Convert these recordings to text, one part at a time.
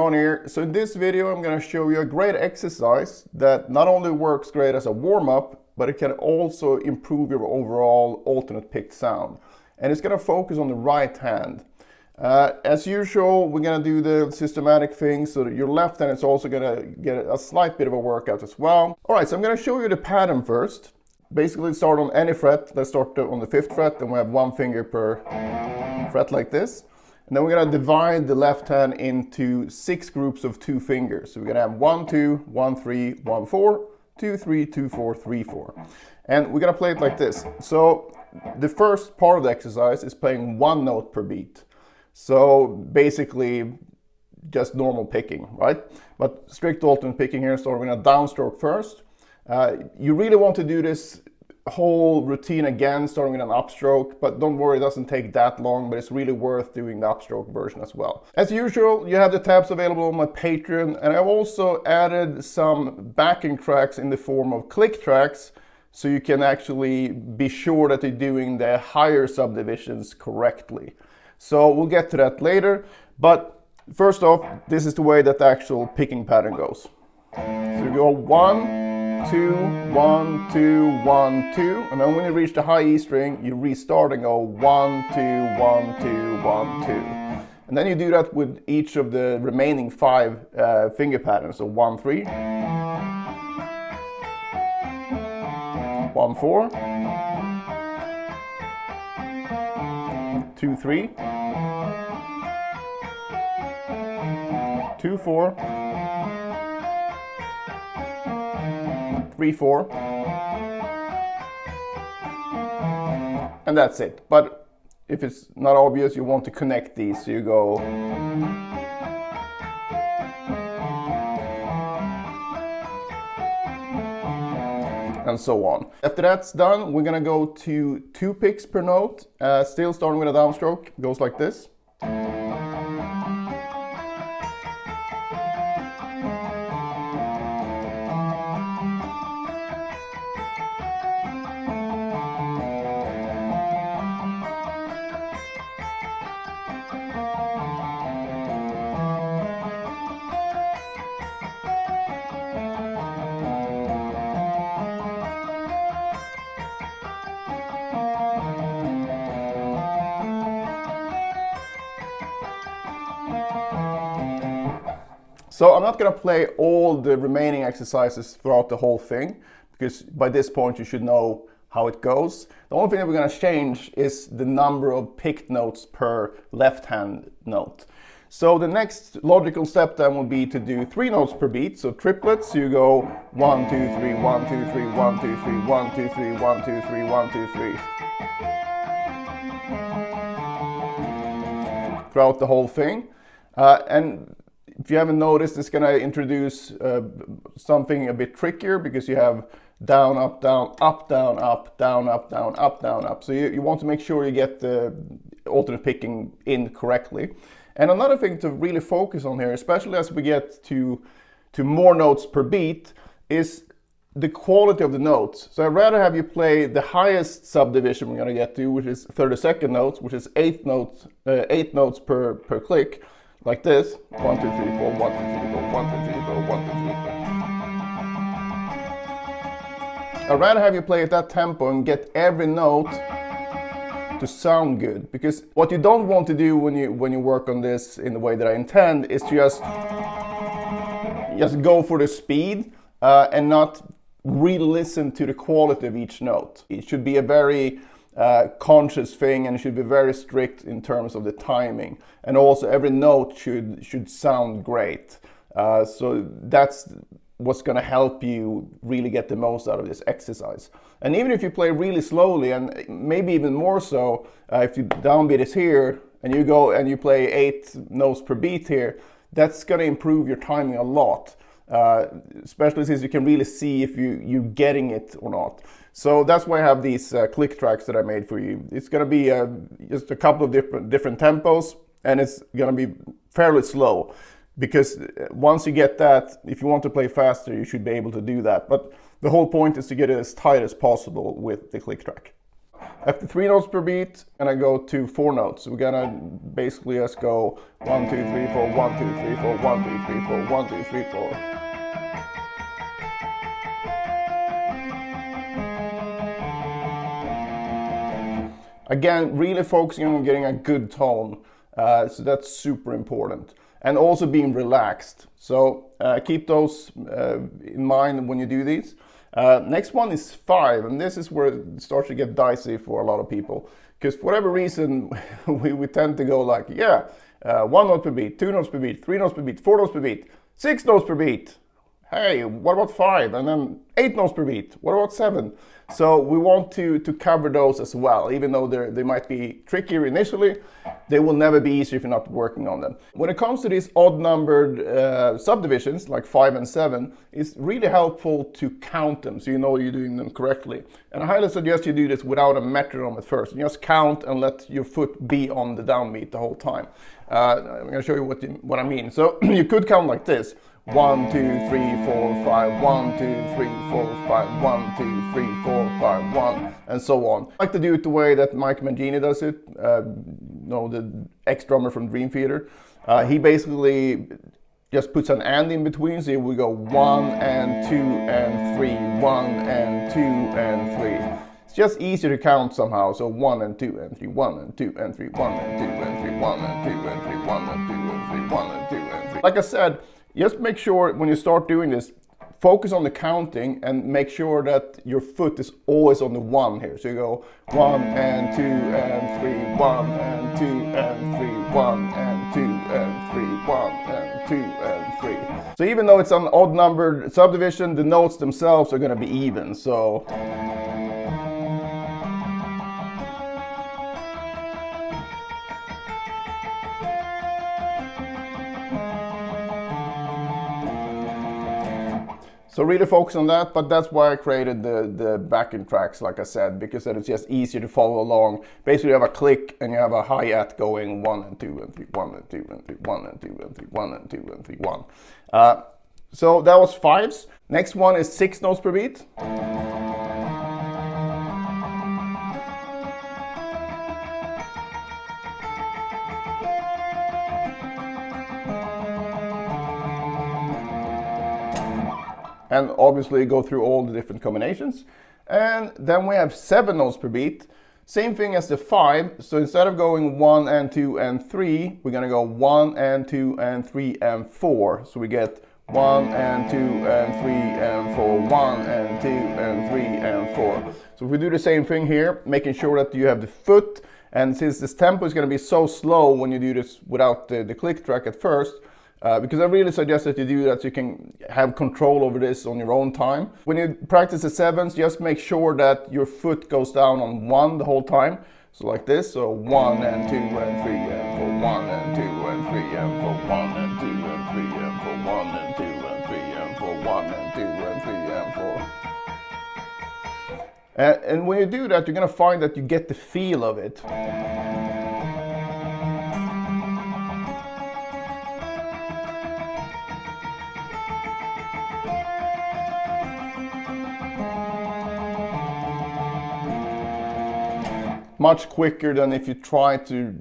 on here. So in this video I'm going to show you a great exercise that not only works great as a warm-up, but it can also improve your overall alternate pick sound. And it's going to focus on the right hand. As usual, we're going to do the systematic thing so that your left hand is also going to get a slight bit of a workout as well. Alright, so I'm going to show you the pattern first. Basically start on any fret. Let's start on the 5th fret, and we have one finger per fret like this. And then we're going to divide the left hand into 6 groups of 2 fingers. So we're going to have 1, 2, 1, 3, 1, 4, 2, 3, 2, 4, 3, 4. And we're going to play it like this. So the first part of the exercise is playing 1 note per beat. So basically just normal picking, right? But strict alternate picking here, so we're going to downstroke first. You really want to do this whole routine again, starting with an upstroke, but don't worry, it doesn't take that long, but it's really worth doing the upstroke version as well. As usual, you have the tabs available on my Patreon, and I've also added some backing tracks in the form of click tracks, so you can actually be sure that you're doing the higher subdivisions correctly. So we'll get to that later, but first off, this is the way that the actual picking pattern goes. So you go 1, 2, 1, 2, 1, 2, and then when you reach the high E string, you restart and go 1, 2, 1, 2, 1, 2. And then you do that with each of the remaining 5 finger patterns. So 1, 3, 1, 4, 2, 3, 2, 4, 3, 4, and that's it. But if it's not obvious, you want to connect these, so you go and so on. After that's done, we're gonna go to 2 picks per note, still starting with a downstroke. It goes like this. So I'm not going to play all the remaining exercises throughout the whole thing, because by this point you should know how it goes. The only thing that we're going to change is the number of picked notes per left hand note. So the next logical step then will be to do 3 notes per beat, so triplets. So you go 1, 2, 3, 1, 2, 3, 1, 2, 3, 1, 2, 3, 1, 2, 3, 1, 2, 3. Throughout the whole thing. And if you haven't noticed, it's going to introduce something a bit trickier, because you have down, up, down, up, down, up, down, up, down, up, down, up. So you want to make sure you get the alternate picking in correctly. And another thing to really focus on here, especially as we get to more notes per beat, is the quality of the notes. So I'd rather have you play the highest subdivision we're going to get to, which is 32nd notes, which is 8 notes per click. Like this, 1, 2, 3, 4, 1, 2, 3, 4, 1, 2, 3, 4, 1, 2, 3, 4, 1, 2, 3, 4. I'd rather have you play at that tempo and get every note to sound good, because what you don't want to do when you work on this in the way that I intend is to just go for the speed and not really listen to the quality of each note. It should be a very conscious thing, and it should be very strict in terms of the timing, and also every note should sound great. So that's what's going to help you really get the most out of this exercise. And even if you play really slowly, and maybe even more so, if your downbeat is here and you go and you play 8 notes per beat here, that's going to improve your timing a lot. Especially since you can really see if you're getting it or not. So that's why I have these click tracks that I made for you. It's going to be just a couple of different tempos, and it's going to be fairly slow, because once you get that, if you want to play faster, you should be able to do that. But the whole point is to get it as tight as possible with the click track. After 3 notes per beat, I'm gonna go to 4 notes. So we're gonna basically just go 1, 2, 3, 4, 1, 2, 3, 4, 1, 2, 3, 4, 1, 2, 3, 4. Again, really focusing on getting a good tone, so that's super important. And also being relaxed. So keep those in mind when you do these. Next one is 5, and this is where it starts to get dicey for a lot of people. Because for whatever reason, we tend to go like, 1 note per beat, 2 notes per beat, 3 notes per beat, 4 notes per beat, 6 notes per beat. Hey, what about 5? And then 8 notes per beat. What about 7? So we want to cover those as well. Even though they might be trickier initially, they will never be easier if you're not working on them. When it comes to these odd-numbered subdivisions, like 5 and 7, it's really helpful to count them so you know you're doing them correctly. And I highly suggest you do this without a metronome at first. You just count and let your foot be on the downbeat the whole time. I'm going to show you what I mean. So you could count like this. 1, 2, 3, 4, 5, 1, 2, 3, 4, 5, 1, 2, 3, 4, 5, 1, and so on. I like to do it the way that Mike Mangini does it, the ex-drummer from Dream Theater. He basically just puts an and in between, so we go 1 and 2 and 3, 1 and 2 and 3. It's just easier to count somehow, so 1 and 2 and 3, 1 and 2 and 3, 1 and 2 and 3, 1 and 2 and 3, 1 and 2 and 3, 1 and 2 and 3. Like I said, just make sure when you start doing this, focus on the counting and make sure that your foot is always on the 1 here. So you go 1 and 2 and 3, 1 and 2 and 3, 1 and 2 and 3, 1 and 2 and 3. So even though it's an odd numbered subdivision, the notes themselves are going to be even. So really focus on that, but that's why I created the backing tracks, like I said, because then it's just easier to follow along. Basically you have a click and you have a hi-hat going 1 and 2 and 3, 1 and 2 and 3, 1 and 2 and 3, 1 and 2 and 3, 1. So that was 5s. Next one is 6 notes per beat. And obviously go through all the different combinations. And then we have 7 notes per beat. Same thing as the 5. So instead of going 1 and 2 and 3, we're gonna go 1 and 2 and 3 and 4. So we get 1 and 2 and 3 and 4, 1 and 2 and 3 and 4. So if we do the same thing here, making sure that you have the foot, and since this tempo is gonna be so slow when you do this without the click track at first, because I really suggest that you do that so you can have control over this on your own time. When you practice the 7s, just make sure that your foot goes down on 1 the whole time. So like this, so 1 and 2 and 3 and 4, 1 and 2 and 3 and 4, 1 and 2 and 3 and 4, 1 and 2 and 3 and 4, 1 and 2 and 3 and 4. And when you do that, you're going to find that you get the feel of it. Much quicker than if you try to,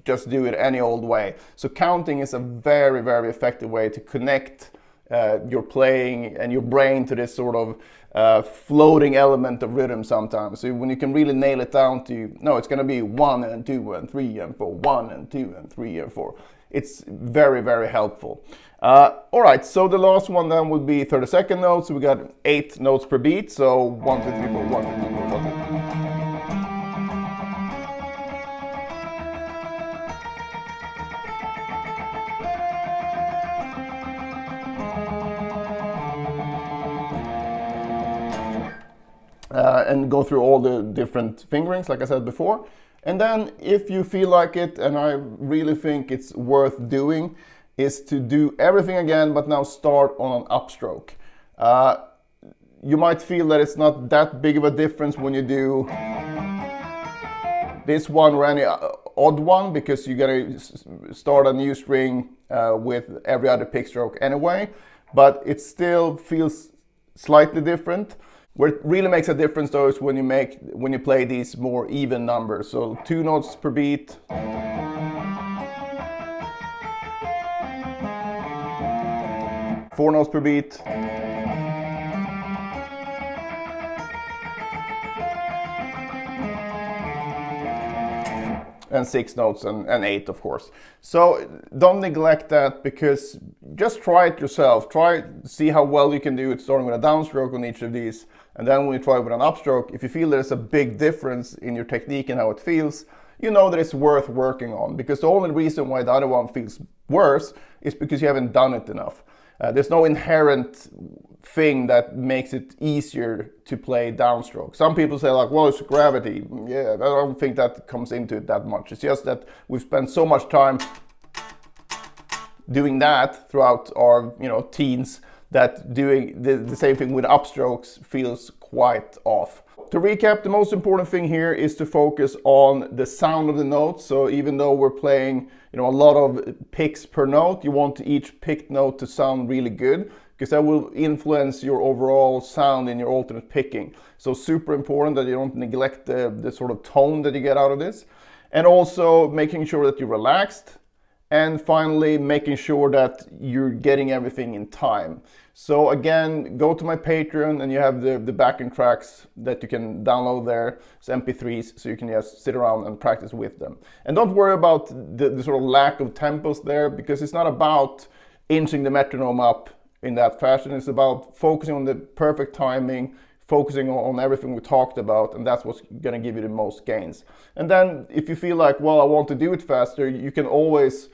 just do it any old way. So counting is a very, very effective way to connect your playing and your brain to this sort of floating element of rhythm sometimes. So when you can really nail it down to, no, it's going to be 1 and 2 and 3 and 4, 1 and 2 and 3 and 4. It's very, very helpful. All right, so the last one then would be 32nd notes. So we got 8 notes per beat. So 1, 2, 3, 4, 1, 2, 3, 4, 1, 2, 3. And go through all the different fingerings, like I said before. And then if you feel like it, and I really think it's worth doing, is to do everything again, but now start on an upstroke. You might feel that it's not that big of a difference when you do this one or any odd one, because you're gonna start a new string with every other pick stroke anyway, but it still feels slightly different. Where it really makes a difference though is when you play these more even numbers. So 2 notes per beat. 4 notes per beat. And 6 notes and 8, of course. So don't neglect that, because just try it yourself. See how well you can do it starting with a downstroke on each of these, and then when you try with an upstroke, if you feel there's a big difference in your technique and how it feels, you know that it's worth working on, because the only reason why the other one feels worse is because you haven't done it enough. There's no inherent thing that makes it easier to play downstroke. Some people say like, well, it's gravity. Yeah, I don't think that comes into it that much. It's just that we've spent so much time doing that throughout our teens that doing the same thing with upstrokes feels quite off. To recap, the most important thing here is to focus on the sound of the notes. So even though we're playing a lot of picks per note, you want each picked note to sound really good, because that will influence your overall sound in your alternate picking. So super important that you don't neglect the sort of tone that you get out of this. And also making sure that you're relaxed. And finally, making sure that you're getting everything in time. So again, go to my Patreon and you have the backing tracks that you can download there. It's MP3s, so you can just sit around and practice with them. And don't worry about the sort of lack of tempos there, because it's not about inching the metronome up in that fashion. It's about focusing on the perfect timing, focusing on everything we talked about, and that's what's going to give you the most gains. And then if you feel like, well, I want to do it faster, you can always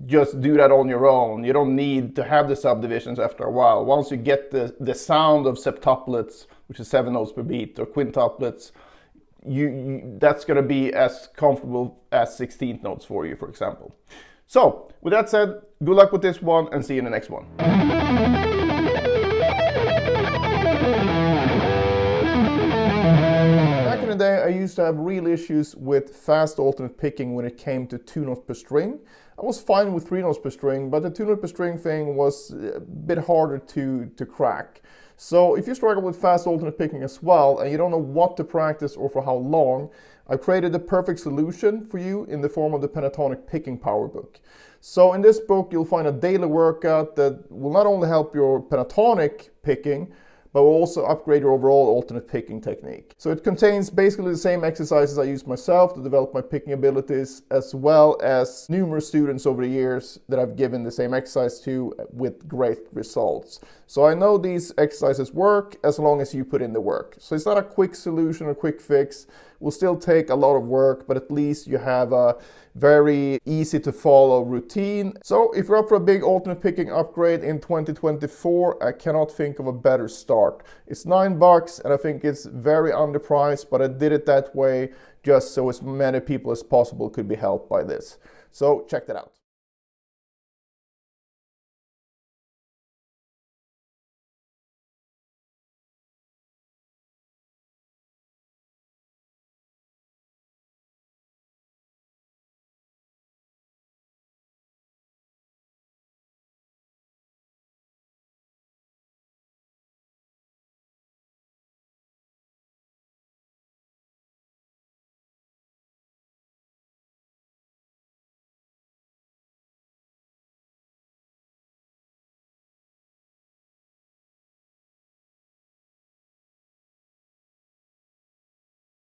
just do that on your own. You don't need to have the subdivisions after a while. Once you get the sound of septuplets, which is 7 notes per beat, or quintuplets, that's going to be as comfortable as 16th notes for you, for example. So with that said, good luck with this one, and see you in the next one. Back in the day, I used to have real issues with fast alternate picking when it came to 2 notes per string. I was fine with 3 notes per string, but the 2 notes per string thing was a bit harder to crack. So if you struggle with fast alternate picking as well, and you don't know what to practice or for how long, I've created the perfect solution for you in the form of the Pentatonic Picking Power Book. So in this book, you'll find a daily workout that will not only help your pentatonic picking, but will also upgrade your overall alternate picking technique. So it contains basically the same exercises I use myself to develop my picking abilities, as well as numerous students over the years that I've given the same exercise to with great results. So I know these exercises work as long as you put in the work. So it's not a quick solution or quick fix. It will still take a lot of work, but at least you have a very easy to follow routine. So if you're up for a big alternate picking upgrade in 2024, I cannot think of a better start. It's $9 and I think it's very underpriced, but I did it that way just so as many people as possible could be helped by this. So check that out.